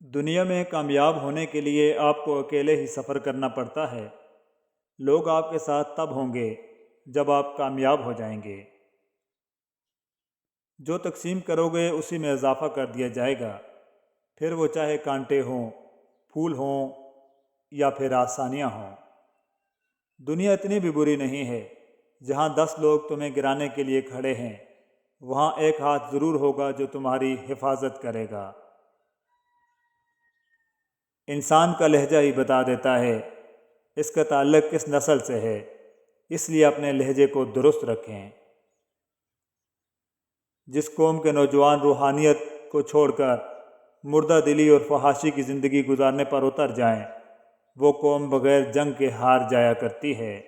دنیا میں کامیاب ہونے کے لیے آپ کو اکیلے ہی سفر کرنا پڑتا ہے۔ لوگ آپ کے ساتھ تب ہوں گے جب آپ کامیاب ہو جائیں گے۔ جو تقسیم کرو گے اسی میں اضافہ کر دیا جائے گا، پھر وہ چاہے کانٹے ہوں، پھول ہوں یا پھر آسانیاں ہوں۔ دنیا اتنی بھی بری نہیں ہے۔ جہاں 10 لوگ تمہیں گرانے کے لیے کھڑے ہیں، وہاں ایک ہاتھ ضرور ہوگا جو تمہاری حفاظت کرے گا۔ انسان کا لہجہ ہی بتا دیتا ہے اس کا تعلق کس نسل سے ہے، اس لیے اپنے لہجے کو درست رکھیں۔ جس قوم کے نوجوان روحانیت کو چھوڑ کر مردہ دلی اور فحاشی کی زندگی گزارنے پر اتر جائیں، وہ قوم بغیر جنگ کے ہار جایا کرتی ہے۔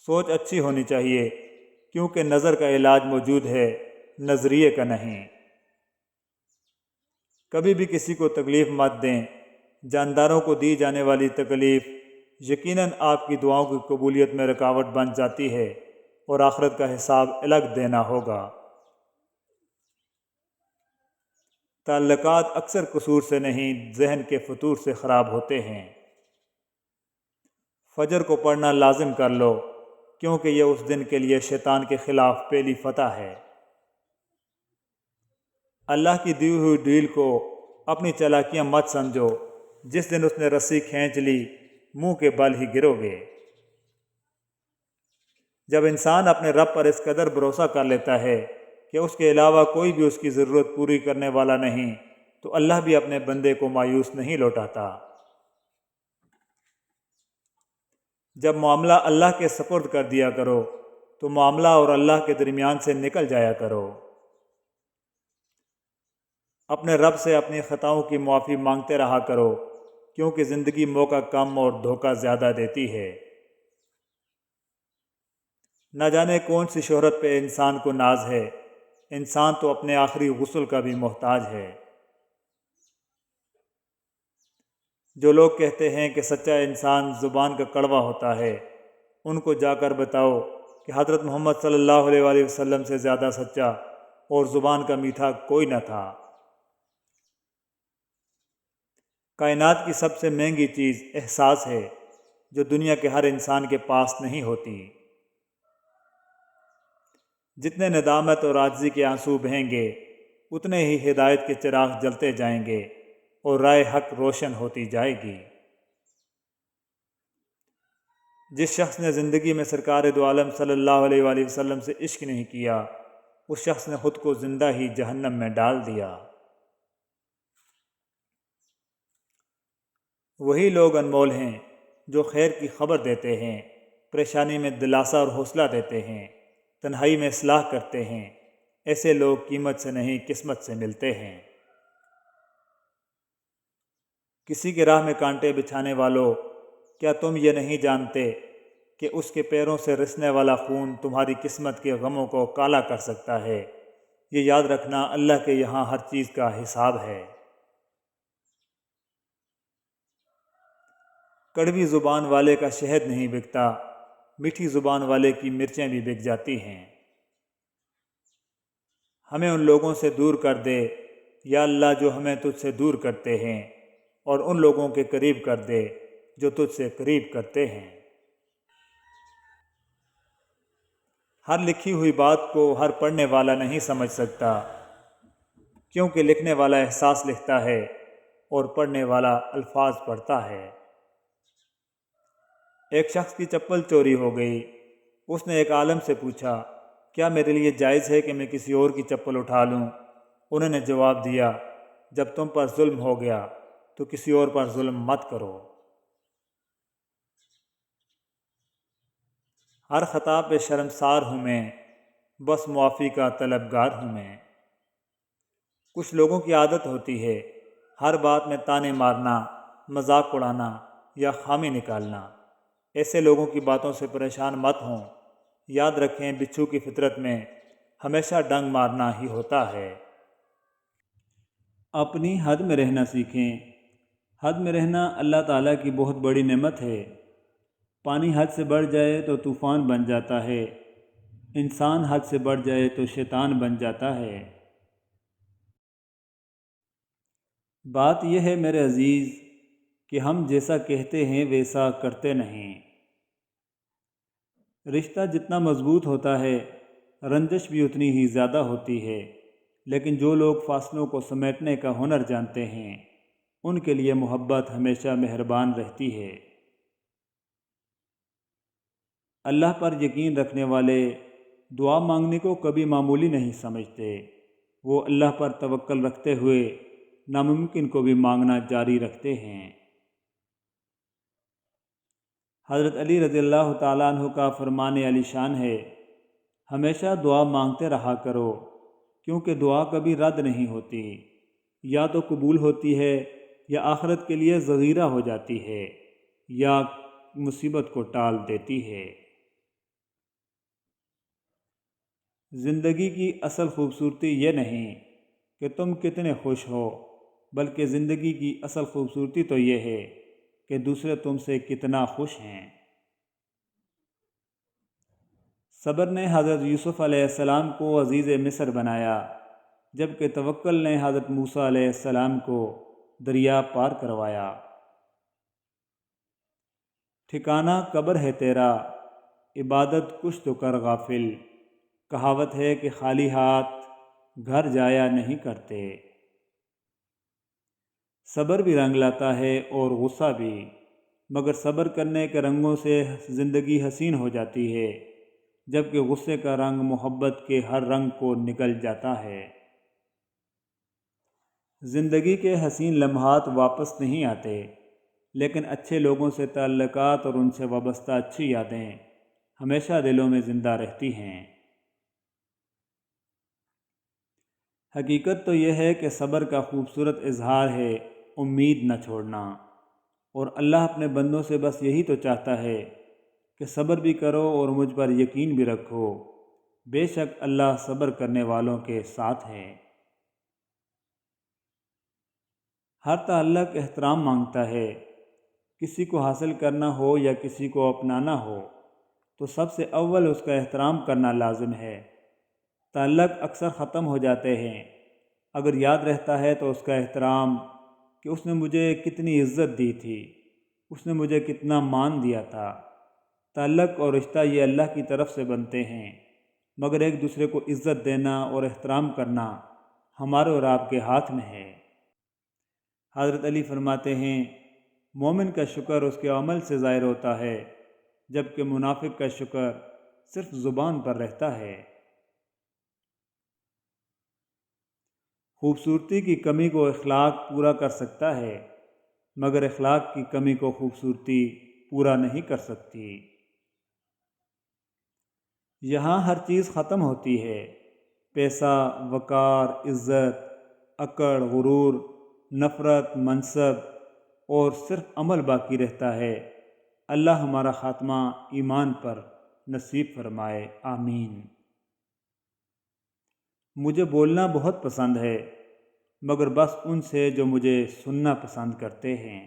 سوچ اچھی ہونی چاہیے، کیونکہ نظر کا علاج موجود ہے، نظریے کا نہیں۔ کبھی بھی کسی کو تکلیف مت دیں۔ جانداروں کو دی جانے والی تکلیف یقیناً آپ کی دعاؤں کی قبولیت میں رکاوٹ بن جاتی ہے اور آخرت کا حساب الگ دینا ہوگا۔ تعلقات اکثر قصور سے نہیں، ذہن کے فتور سے خراب ہوتے ہیں۔ فجر کو پڑھنا لازم کر لو، کیونکہ یہ اس دن کے لیے شیطان کے خلاف پہلی فتح ہے۔ اللہ کی دی ہوئی ڈیل کو اپنی چالاکیاں مت سمجھو، جس دن اس نے رسی کھینچ لی منہ کے بل ہی گرو گے۔ جب انسان اپنے رب پر اس قدر بھروسہ کر لیتا ہے کہ اس کے علاوہ کوئی بھی اس کی ضرورت پوری کرنے والا نہیں، تو اللہ بھی اپنے بندے کو مایوس نہیں لوٹاتا۔ جب معاملہ اللہ کے سپرد کر دیا کرو تو معاملہ اور اللہ کے درمیان سے نکل جایا کرو۔ اپنے رب سے اپنی خطاؤں کی معافی مانگتے رہا کرو، کیونکہ زندگی موقع کم اور دھوکہ زیادہ دیتی ہے۔ نہ جانے کون سی شہرت پہ انسان کو ناز ہے، انسان تو اپنے آخری غسل کا بھی محتاج ہے۔ جو لوگ کہتے ہیں کہ سچا انسان زبان کا کڑوا ہوتا ہے، ان کو جا کر بتاؤ کہ حضرت محمد صلی اللہ علیہ وآلہ وسلم سے زیادہ سچا اور زبان کا میٹھا کوئی نہ تھا۔ کائنات کی سب سے مہنگی چیز احساس ہے، جو دنیا کے ہر انسان کے پاس نہیں ہوتی۔ جتنے ندامت اور عاجزی کے آنسو بہیں گے، اتنے ہی ہدایت کے چراغ جلتے جائیں گے اور راہ حق روشن ہوتی جائے گی۔ جس شخص نے زندگی میں سرکار دو عالم صلی اللہ علیہ وآلہ وسلم سے عشق نہیں کیا، اس شخص نے خود کو زندہ ہی جہنم میں ڈال دیا۔ وہی لوگ انمول ہیں جو خیر کی خبر دیتے ہیں، پریشانی میں دلاسا اور حوصلہ دیتے ہیں، تنہائی میں اصلاح کرتے ہیں۔ ایسے لوگ قیمت سے نہیں قسمت سے ملتے ہیں۔ کسی کے راہ میں کانٹے بچھانے والو، کیا تم یہ نہیں جانتے کہ اس کے پیروں سے رسنے والا خون تمہاری قسمت کے غموں کو کالا کر سکتا ہے؟ یہ یاد رکھنا، اللہ کے یہاں ہر چیز کا حساب ہے۔ کڑوی زبان والے کا شہد نہیں بکتا، میٹھی زبان والے کی مرچیں بھی بک جاتی ہیں۔ ہمیں ان لوگوں سے دور کر دے یا اللہ جو ہمیں تجھ سے دور کرتے ہیں، اور ان لوگوں کے قریب کر دے جو تجھ سے قریب کرتے ہیں۔ ہر لکھی ہوئی بات کو ہر پڑھنے والا نہیں سمجھ سکتا، کیونکہ لکھنے والا احساس لکھتا ہے اور پڑھنے والا الفاظ پڑھتا ہے۔ ایک شخص کی چپل چوری ہو گئی۔ اس نے ایک عالم سے پوچھا، کیا میرے لیے جائز ہے کہ میں کسی اور کی چپل اٹھا لوں؟ انہوں نے جواب دیا، جب تم پر ظلم ہو گیا تو کسی اور پر ظلم مت کرو۔ ہر خطا پہ شرمسار ہوں میں، بس معافی کا طلبگار ہوں میں۔ کچھ لوگوں کی عادت ہوتی ہے ہر بات میں تانے مارنا، مذاق اڑانا یا خامی نکالنا۔ ایسے لوگوں کی باتوں سے پریشان مت ہوں۔ یاد رکھیں، بچھو کی فطرت میں ہمیشہ ڈنگ مارنا ہی ہوتا ہے۔ اپنی حد میں رہنا سیکھیں۔ حد میں رہنا اللہ تعالیٰ کی بہت بڑی نعمت ہے۔ پانی حد سے بڑھ جائے تو طوفان بن جاتا ہے، انسان حد سے بڑھ جائے تو شیطان بن جاتا ہے۔ بات یہ ہے میرے عزیز کہ ہم جیسا کہتے ہیں ویسا کرتے نہیں۔ رشتہ جتنا مضبوط ہوتا ہے رنجش بھی اتنی ہی زیادہ ہوتی ہے، لیکن جو لوگ فاصلوں کو سمیٹنے کا ہنر جانتے ہیں ان کے لیے محبت ہمیشہ مہربان رہتی ہے۔ اللہ پر یقین رکھنے والے دعا مانگنے کو کبھی معمولی نہیں سمجھتے، وہ اللہ پر توکل رکھتے ہوئے ناممکن کو بھی مانگنا جاری رکھتے ہیں۔ حضرت علی رضی اللہ تعالیٰ عنہ کا فرمان علی شان ہے، ہمیشہ دعا مانگتے رہا کرو، کیونکہ دعا کبھی رد نہیں ہوتی، یا تو قبول ہوتی ہے یا آخرت کے لیے ذخیرہ ہو جاتی ہے یا مصیبت کو ٹال دیتی ہے۔ زندگی کی اصل خوبصورتی یہ نہیں کہ تم کتنے خوش ہو، بلکہ زندگی کی اصل خوبصورتی تو یہ ہے کہ دوسرے تم سے کتنا خوش ہیں۔ صبر نے حضرت یوسف علیہ السلام کو عزیز مصر بنایا، جبکہ توکل نے حضرت موسیٰ علیہ السلام کو دریا پار کروایا۔ ٹھکانہ قبر ہے تیرا، عبادت کچھ تو کر غافل، کہاوت ہے کہ خالی ہاتھ گھر جایا نہیں کرتے۔ صبر بھی رنگ لاتا ہے اور غصہ بھی، مگر صبر کرنے کے رنگوں سے زندگی حسین ہو جاتی ہے، جبکہ غصے کا رنگ محبت کے ہر رنگ کو نگل جاتا ہے۔ زندگی کے حسین لمحات واپس نہیں آتے، لیکن اچھے لوگوں سے تعلقات اور ان سے وابستہ اچھی یادیں ہمیشہ دلوں میں زندہ رہتی ہیں۔ حقیقت تو یہ ہے کہ صبر کا خوبصورت اظہار ہے امید نہ چھوڑنا، اور اللہ اپنے بندوں سے بس یہی تو چاہتا ہے کہ صبر بھی کرو اور مجھ پر یقین بھی رکھو، بے شک اللہ صبر کرنے والوں کے ساتھ ہے۔ ہر تعلق احترام مانگتا ہے، کسی کو حاصل کرنا ہو یا کسی کو اپنانا ہو تو سب سے اول اس کا احترام کرنا لازم ہے۔ تعلق اکثر ختم ہو جاتے ہیں، اگر یاد رہتا ہے تو اس کا احترام کہ اس نے مجھے کتنی عزت دی تھی، اس نے مجھے کتنا مان دیا تھا۔ تعلق اور رشتہ یہ اللہ کی طرف سے بنتے ہیں، مگر ایک دوسرے کو عزت دینا اور احترام کرنا ہمارے اور آپ کے ہاتھ میں ہے۔ حضرت علی فرماتے ہیں، مومن کا شکر اس کے عمل سے ظاہر ہوتا ہے، جبکہ منافق کا شکر صرف زبان پر رہتا ہے۔ خوبصورتی کی کمی کو اخلاق پورا کر سکتا ہے، مگر اخلاق کی کمی کو خوبصورتی پورا نہیں کر سکتی۔ یہاں ہر چیز ختم ہوتی ہے، پیسہ، وقار، عزت، اکڑ، غرور، نفرت، منصب، اور صرف عمل باقی رہتا ہے۔ اللہ ہمارا خاتمہ ایمان پر نصیب فرمائے، آمین۔ مجھے بولنا بہت پسند ہے، مگر بس ان سے جو مجھے سننا پسند کرتے ہیں۔